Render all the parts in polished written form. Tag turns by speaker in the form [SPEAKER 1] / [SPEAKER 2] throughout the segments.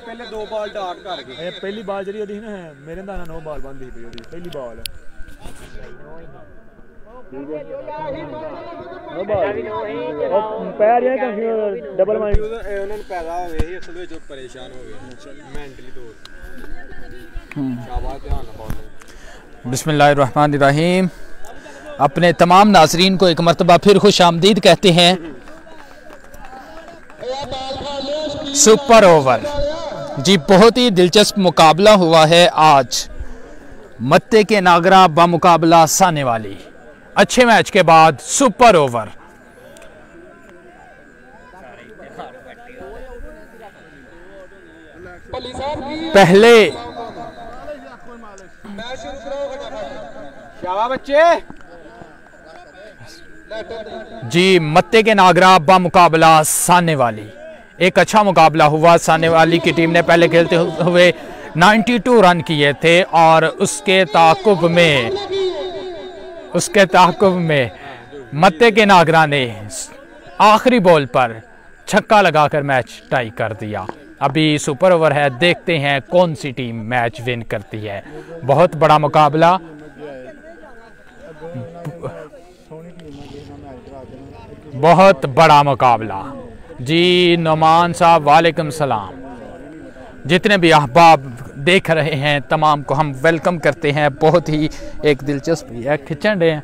[SPEAKER 1] पहले 2 ball dot कर गए पहली बॉल जी ओदी ना मेरे दा 9 बॉल बनदी पई ओदी पहली बॉल पैर है डबल माइंड उन्होंने पैदा हो गए असल में जो परेशान हो गए मेंटली तौर शाबाश ध्यान रखो
[SPEAKER 2] बिस्मिल्लाहिर्रहमानिर्रहीम। अपने तमाम नाजरीन को एक मरतबा फिर खुश आमदीद कहते हैं। सुपर ओवर जी, बहुत ही दिलचस्प मुकाबला हुआ है आज। मत्ते के नागरा बामुकाबला साने वाली। अच्छे मैच के बाद सुपर ओवर। पहले
[SPEAKER 1] बच्चे
[SPEAKER 2] जी, मत्ते के नागरा बामुकाबला साने वाली। एक अच्छा मुकाबला हुआ। साने वाली की टीम ने पहले खेलते हुए 92 रन किए थे और उसके ताक़ुब में मत्ते के नागरा ने आखिरी बॉल पर छक्का लगाकर मैच टाई कर दिया। अभी सुपर ओवर है, देखते हैं कौन सी टीम मैच विन करती है। बहुत बड़ा मुकाबला। बहुत बड़ा मुकाबला जी। नोमान साहब वालेकुम सलाम। जितने भी अहबाब देख रहे हैं तमाम को हम वेलकम करते हैं। बहुत ही एक दिलचस्प है, खिंचन रहे हैं।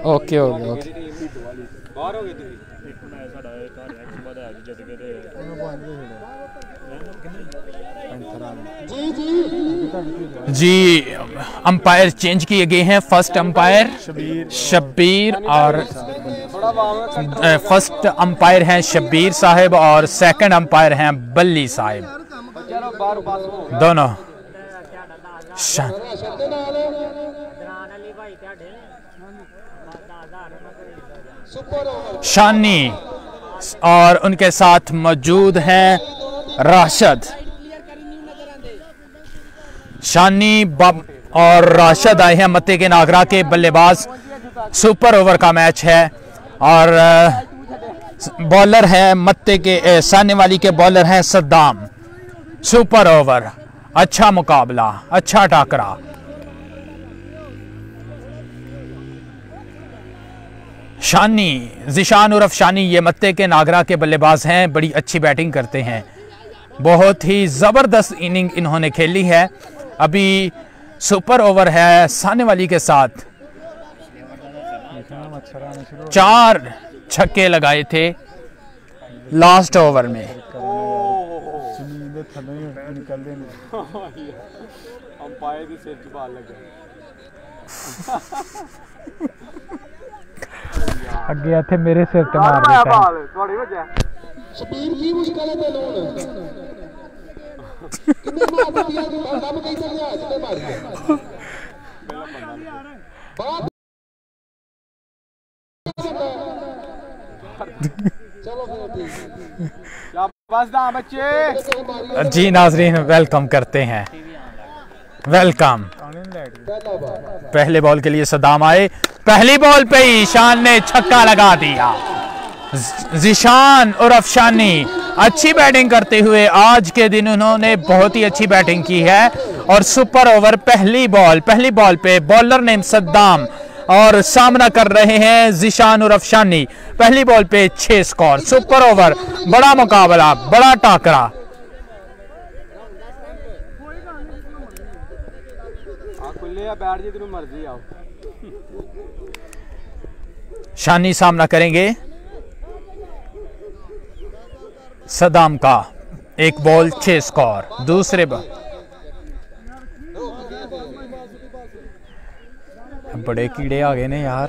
[SPEAKER 2] ओके ओके ओके जी। अंपायर चेंज किए गए हैं। फर्स्ट अंपायर शब्बीर और फर्स्ट अंपायर हैं शब्बीर साहब और सेकंड अंपायर हैं बल्ली साहब। दोनों शानी और उनके साथ मौजूद हैं राशिद। शानी और राशिद आए हैं मत्ते के नागरा के बल्लेबाज। सुपर ओवर का मैच है और बॉलर है मत्ते के साने वाली के बॉलर हैं सद्दाम। सुपर ओवर, अच्छा मुकाबला, अच्छा टाकरा। शानी जिशान उर्फ शानी ये मत्ते के नागरा के बल्लेबाज हैं। बड़ी अच्छी बैटिंग करते हैं। बहुत ही ज़बरदस्त इनिंग इन्होंने खेली है। अभी सुपर ओवर है साने वाली के साथ। 4 छक्के लगाए थे लास्ट ओवर में। अगे इत्थे मेरे सिर ते मार दिता। जी नाजरीन वेलकम करते हैं, वेलकम। पहले बॉल के लिए सद्दाम आए। पहली बॉल पे ही शान ने छक्का लगा दिया। जिशान उर्फ शानी अच्छी बैटिंग करते हुए आज के दिन उन्होंने बहुत ही अच्छी बैटिंग की है। और सुपर ओवर पहली बॉल पे बॉलर नेम सद्दाम और सामना कर रहे हैं जिशान उर्फ शानी। पहली बॉल पे 6 स्कोर। सुपर ओवर, बड़ा मुकाबला, बड़ा टाकरा। शानी सामना करेंगे सद्दाम का। एक बॉल 6 स्कोर। दूसरे बॉल बड़े कीड़े आ गए ने यार।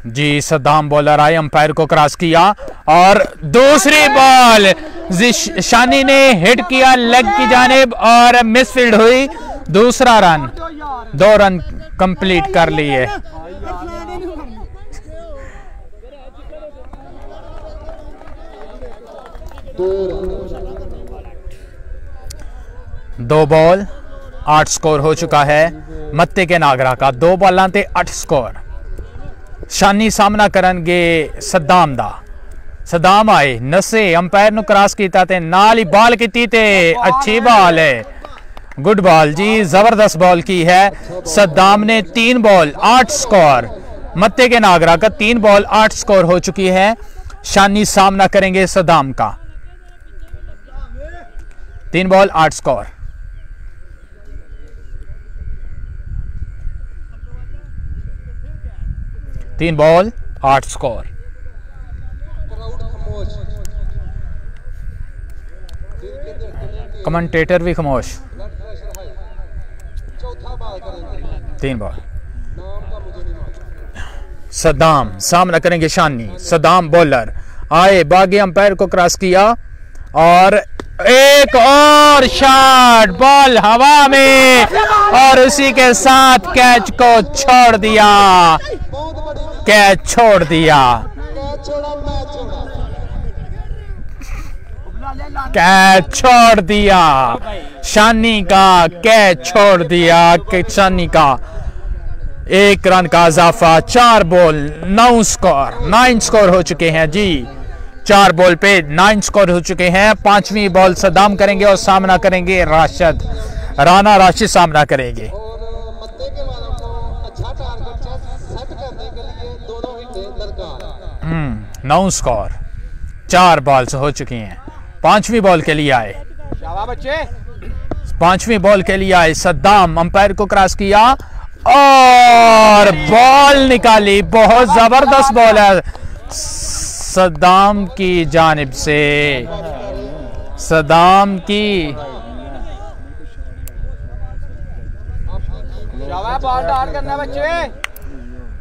[SPEAKER 2] जी सद्दाम बॉलर आए, अंपायर को क्रॉस किया और दूसरी बॉल शानी ने हिट किया लेग की जानिब और मिसफील्ड हुई। दूसरा रन, 2 रन कंप्लीट कर लिए। 2 बॉल 8 स्कोर हो चुका है मत्ते के नागरा का। 2 बॉलों ते 8 स्कोर। शानी सामना करनगे सद्दाम दा। सद्दाम आए नसे अंपायर नु क्रॉस कीता ते नाल ही बॉल कीती ते अच्छी बॉल है, गुड बॉल जी, जबरदस्त बॉल की है। सद्दाम ने 3 बॉल 8 स्कोर। मत्ते के नागरा का 3 बॉल 8 स्कोर हो चुकी है। शानी सामना करेंगे सद्दाम का। 3 बॉल 8 स्कोर। तीन बॉल 8 स्कोर। कमेंटेटर भी खामोश। 3 बॉल। सद्दाम सामना करेंगे शानी। सद्दाम बॉलर आए, बागी अंपायर को क्रॉस किया और एक और शॉट, बॉल हवा में और उसी के साथ कैच को छोड़ दिया, कैच छोड़ दिया, कैच छोड़ दिया। शानी का कैच छोड़ दिया। शानी का 1 रन का इजाफा। 4 बॉल 9 स्कोर। 9 स्कोर हो चुके हैं जी। 4 बॉल पे 9 स्कोर हो चुके हैं। 5वीं बॉल सद्दाम करेंगे और सामना करेंगे राशिद। राना राशिद सामना करेंगे। 9 स्कोर। 4 बॉल्स हो चुकी हैं। 5वीं बॉल के लिए आए। 5वीं बॉल के लिए आए। सद्दाम अंपायर को क्रॉस किया और बॉल निकाली। बहुत जबरदस्त बॉल है सद्दाम की जानिब से। सद्दाम की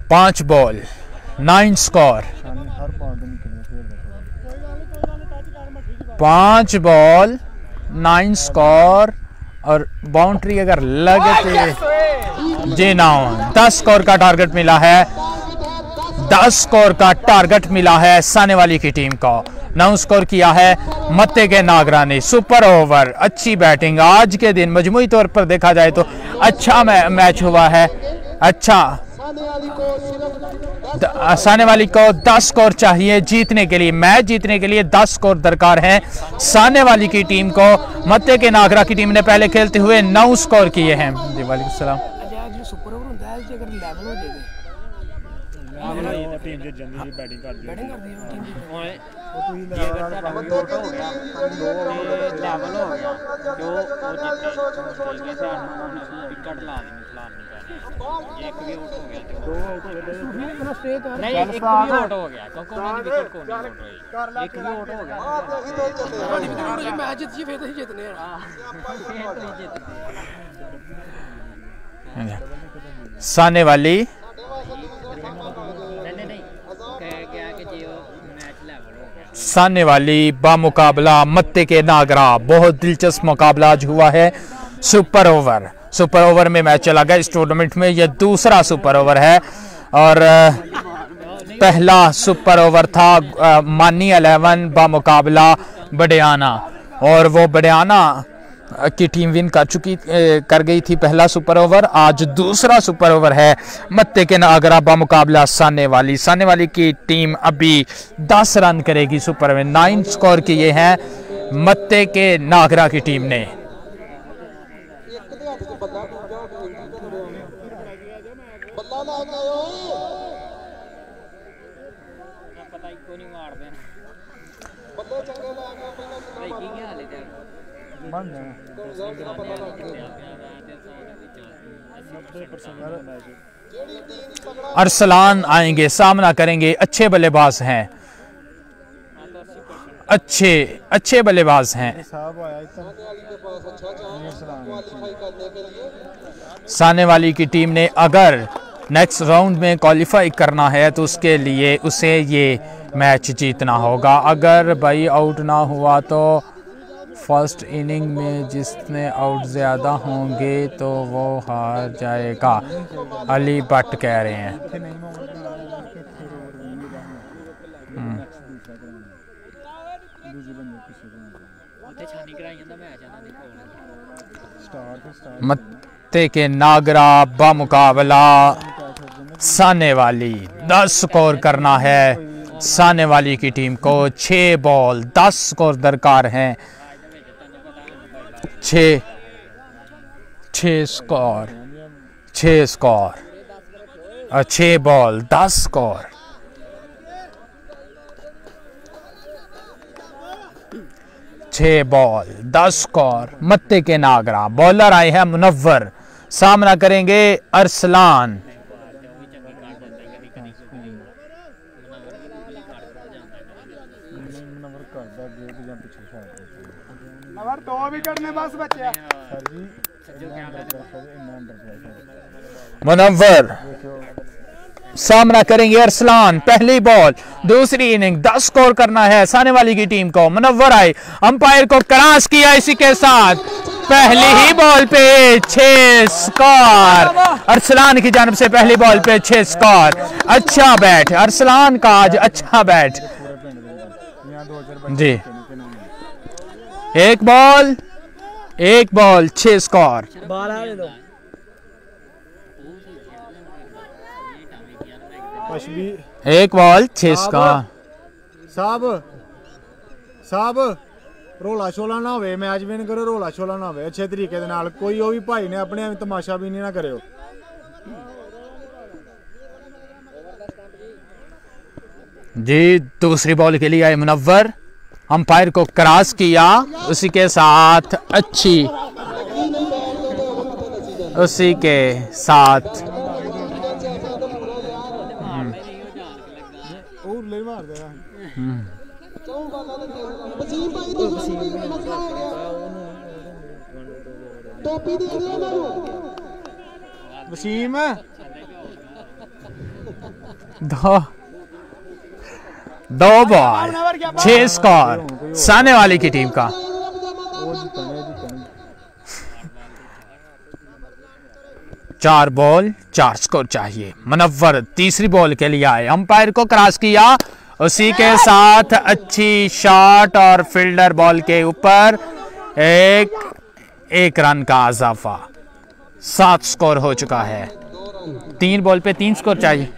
[SPEAKER 2] 5 बॉल 9 स्कोर। 5 बॉल 9 स्कोर और बाउंड्री अगर लगे जी ना। 10 स्कोर का टारगेट मिला है। 10 स्कोर का टारगेट मिला है साने वाली की टीम को। 9 स्कोर किया है मत्ते के नागरा ने। सुपर ओवर, अच्छी बैटिंग। आज के दिन मजमूई तौर पर देखा जाए तो अच्छा मैच हुआ है। अच्छा, साने वाली को 10 स्कोर चाहिए जीतने के लिए। मैच जीतने के लिए 10 स्कोर दरकार है साने वाली की टीम को। मत्ते के नागरा की टीम ने पहले खेलते हुए 9 स्कोर किए हैं। जी वालेकुम सलाम।
[SPEAKER 3] टीम जे जंदी बैटिंग कर दी लेवल हो गया जो विकेट ला देंगे। एक भी आउट हो गया, 2 आउट हो गए, नहीं एक भी आउट हो गया क्योंकि उन्होंने विकेट को नहीं आउट हुई। एक भी आउट हो गया। मैच जीत फिर नहीं जीतने
[SPEAKER 2] साने वाली सामने वाली बामुकाबला मत्ते के नागरा। बहुत दिलचस्प मुकाबला आज हुआ है। सुपर ओवर में मैच चला गया। इस टूर्नामेंट में यह दूसरा सुपर ओवर है और पहला सुपर ओवर था मानी 11 बामुकाबला बडियाना और वो बडियाना की टीम विन कर गई थी पहला सुपर ओवर। आज दूसरा सुपर ओवर है मत्ते के नागरा बामुकाबला साने वाली की टीम अभी 10 रन करेगी सुपर में। 9 स्कोर किए हैं मत्ते के नागरा की टीम ने। अरसलान आएंगे, सामना करेंगे। अच्छे बल्लेबाज हैं, अच्छे बल्लेबाज हैं। साने वाली की टीम ने अगर नेक्स्ट राउंड में क्वालिफाई करना है तो उसके लिए उसे ये मैच जीतना होगा। अगर भाई आउट ना हुआ तो फर्स्ट इनिंग में जिसने आउट ज़्यादा होंगे तो वो हार जाएगा, अली भट्ट कह रहे हैं। मत्ते के नागरा बामुकाबला साने वाली 10 स्कोर करना है साने वाली की टीम को। 6 बॉल 10 स्कोर दरकार हैं। 6 score 6 ball 10 score. 6 ball 10 score. मत्ते के नागरा बॉलर आए हैं मुनव्वर, सामना करेंगे अरसलान। मुनव्वर सामना करेंगे अरसलान। पहली बॉल दूसरी इनिंग 10 स्कोर करना है साने वाली की टीम को। मुनव्वर आए, अंपायर को क्रॉस किया, इसी के साथ पहली ही बॉल पे 6 स्कोर। अरसलान की जानिब से पहली बॉल पे 6 स्कोर। अच्छा बैट अरसलान का आज, अच्छा बैट जी। एक बॉल 6 स्कोर। एक बॉल 6 स्कोर।
[SPEAKER 4] साहब रोला शोला ना होवे, मैच विन करो, रोला शोला ना होवे अच्छे तरीके दे नाल। कोई ओ भी भाई ने अपने तमाशा भी नहीं ना करियो।
[SPEAKER 2] जी दूसरी बॉल के लिए आए मुनव्वर, अंपायर को क्रॉस किया, उसी के साथ अच्छी, उसी के साथ
[SPEAKER 4] वसीम
[SPEAKER 2] दो बॉल 6 स्कोर साने वाली की टीम का। चार बॉल 4 स्कोर चाहिए। मुनव्वर तीसरी बॉल के लिए आए, अंपायर को क्रॉस किया, उसी के साथ अच्छी शॉट और फील्डर बॉल के ऊपर एक रन का इजाफा। 7 स्कोर हो चुका है। 3 बॉल पे 3 स्कोर चाहिए।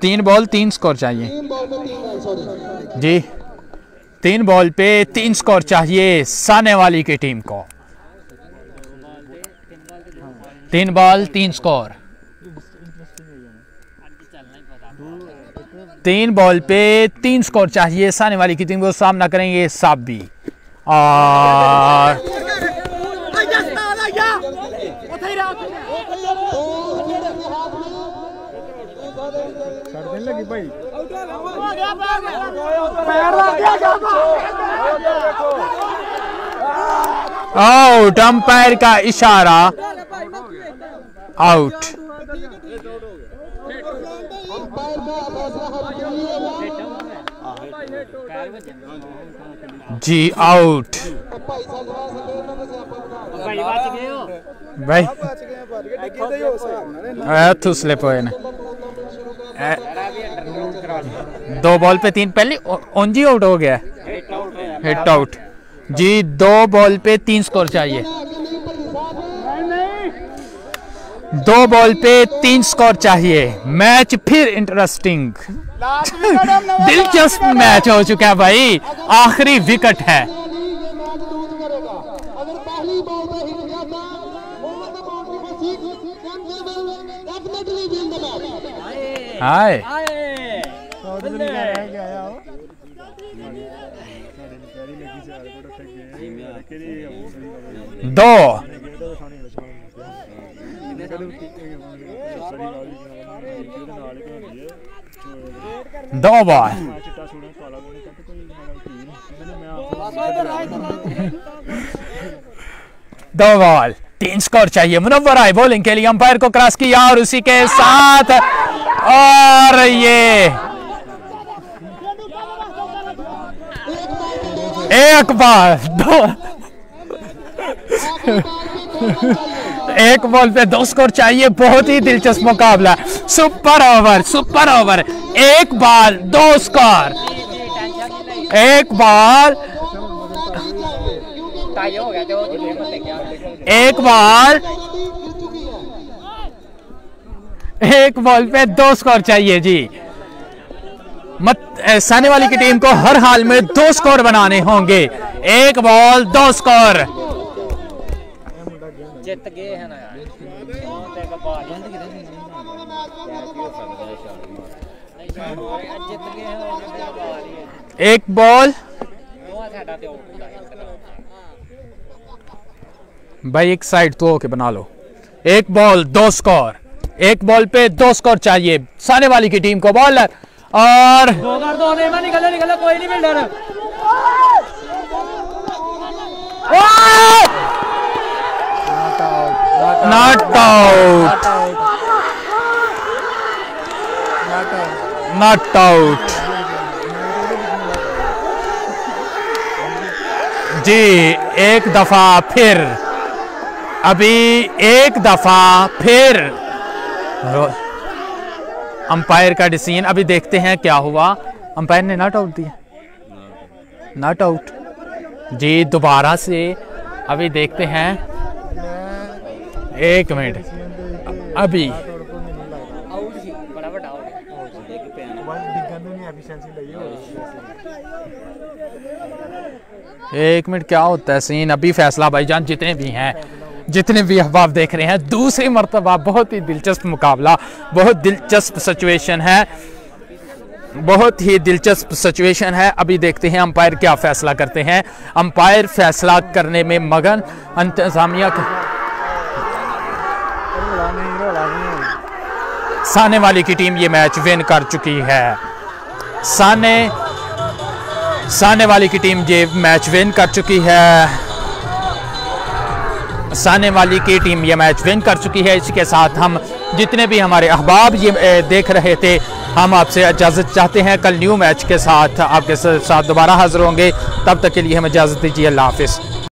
[SPEAKER 2] 3 बॉल 3 स्कोर चाहिए जी। 3 बॉल पे 3 स्कोर चाहिए साने वाली की टीम को। 3 बॉल 3 स्कोर। 3 बॉल पे 3 स्कोर चाहिए साने वाली की टीम को। सामना करेंगे साबी और आउट, अंपायर का इशारा, आउट जी, आउट भाई स्लिप हुए ना। 2 बॉल पे 3, पहले ओंजी आउट हो गया, हिट आउट जी। 2 बॉल पे 3 स्कोर चाहिए। 2 बॉल पे 3 स्कोर चाहिए। मैच फिर इंटरेस्टिंग दिलचस्प मैच हो चुका है भाई। आखिरी विकेट है। हाय दो 2 बॉल। दो बॉल 3 स्कोर चाहिए। मुनव्वर आए बॉलिंग के लिए, अंपायर को क्रॉस किया और उसी के साथ और ये एक बार 1 बॉल पे 2 स्कोर चाहिए। बहुत ही दिलचस्प मुकाबला। Super over 1 ball 2 score. 1 ball
[SPEAKER 3] tie हो गया तो जिले में क्या
[SPEAKER 2] एक बॉल पे 2 स्कोर चाहिए जी। सामने वाली की टीम को हर हाल में 2 स्कोर बनाने होंगे। 1 बॉल 2 स्कोर।
[SPEAKER 3] जित गए हैं ना यार।
[SPEAKER 2] एक बॉल भाई, एक साइड तो होके बना लो। 1 बॉल 2 स्कोर। 1 बॉल पे 2 स्कोर चाहिए सामने वाली की टीम को। बॉलर और
[SPEAKER 3] निकला कोई नहीं मिल रहा।
[SPEAKER 2] नॉट आउट जी। एक दफा फिर, अभी एक दफा फिर अंपायर का डिसीजन। अभी देखते हैं क्या हुआ। अंपायर ने नॉट आउट दिया। नॉट आउट जी। दोबारा से अभी देखते हैं। 1 मिनट। अभी एक मिनट, क्या होता है सीन? अभी फैसला भाईजान जितने भी हैं, जितने भी अहबाब देख रहे हैं, दूसरी मर्तबा बहुत ही दिलचस्प मुकाबला, बहुत दिलचस्प सिचुएशन है, बहुत ही दिलचस्प सिचुएशन है। अभी देखते हैं अंपायर क्या फैसला करते हैं। अंपायर फैसला करने में मगन। इंतजामिया सामने वाली की टीम ये मैच विन कर चुकी है। सामने वाली की टीम ये मैच विन कर चुकी है। सामने वाली की टीम ये मैच विन कर चुकी है। इसके साथ हम जितने भी हमारे अहबाब ये देख रहे थे, हम आपसे इजाज़त चाहते हैं। कल न्यू मैच के साथ आपके साथ दोबारा हाजिर होंगे। तब तक के लिए हमें इजाज़त दीजिए। अल्लाह हाफिज़।